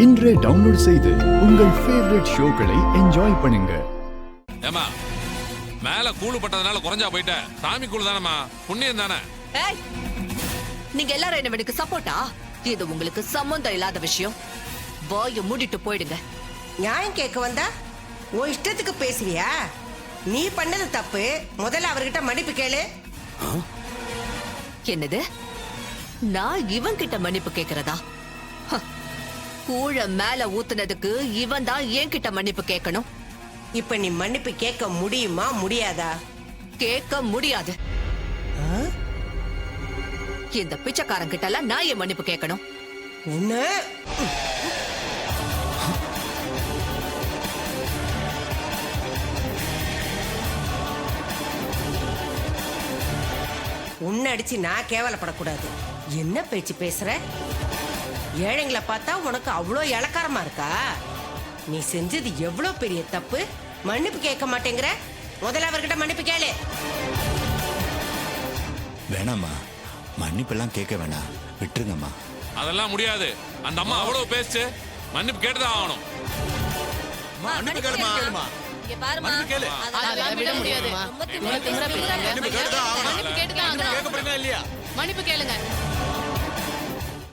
இன்றே டவுன்லோட் செய்து உங்கள் ஃபேவரட் ஷோக்களை என்ஜாய் பண்ணுங்க. ஏமா மேல கூழு பட்டதனால குறைஞ்சா போயிட்ட. சாமி கூழு தானம்மா, புண்ணியம் தானே. ஏய், நீங்க எல்லாரும் எனக்கு சப்போர்ட்டா? இது உங்களுக்கு சம்பந்தம் இல்லாத விஷயம். வாயை மூடிட்டு போயிடுங்க. நியாயம் கேட்க வந்தா உன் இஷ்டத்துக்கு பேசுவியா? நீ பண்ணது தப்பு, முதல்ல அவர்கிட்ட மன்னிப்பு கேளு. என்னது? நான் இவன் கிட்ட மன்னிப்பு கேக்குறதா? கூழ மேல ஊத்துனதுக்கு இவன் தான் என்கிட்ட மன்னிப்பு கேட்கணும். இப்ப நீ மன்னிப்பு கேட்க முடியுமா முடியாதா? கேட்க முடியாது. இந்த பிச்சைக்காரன் கிட்ட எல்லாம் நான் ஏன் மன்னிப்பு கேட்கணும்? உன்ன உன்னை அடிச்சு நான் கேவலப்படக்கூடாது. என்ன பேச்சு பேசுற? ஏழைங்களை பார்த்தா உனக்கு அவ்வளோ இளக்காரமா இருக்கா? நீ செஞ்சது எவ்வளவு பெரிய தப்பு, மன்னிப்பு கேட்க மாட்டேங்கிற? முதல்ல அவர்கிட்ட மன்னிப்பு கேளு. வேணாம்மா, மன்னிப்பெல்லாம் கேட்க வேணாம், விட்டுருங்கம்மா. அதெல்லாம் முடியாது. அந்த அம்மா அவ்வளவு பேச்சு, மன்னிப்பு கேட்டுதான் ஆகணும். மன்னிப்பு கேளுமா. இங்க பாருமா, அதெல்லாம் விட முடியாது. மன்னிப்பு கேட்டுதான் ஆகணும். மன்னிப்பு கேட்டுதான் ஆகணும். மன்னிப்பு கேளுங்க.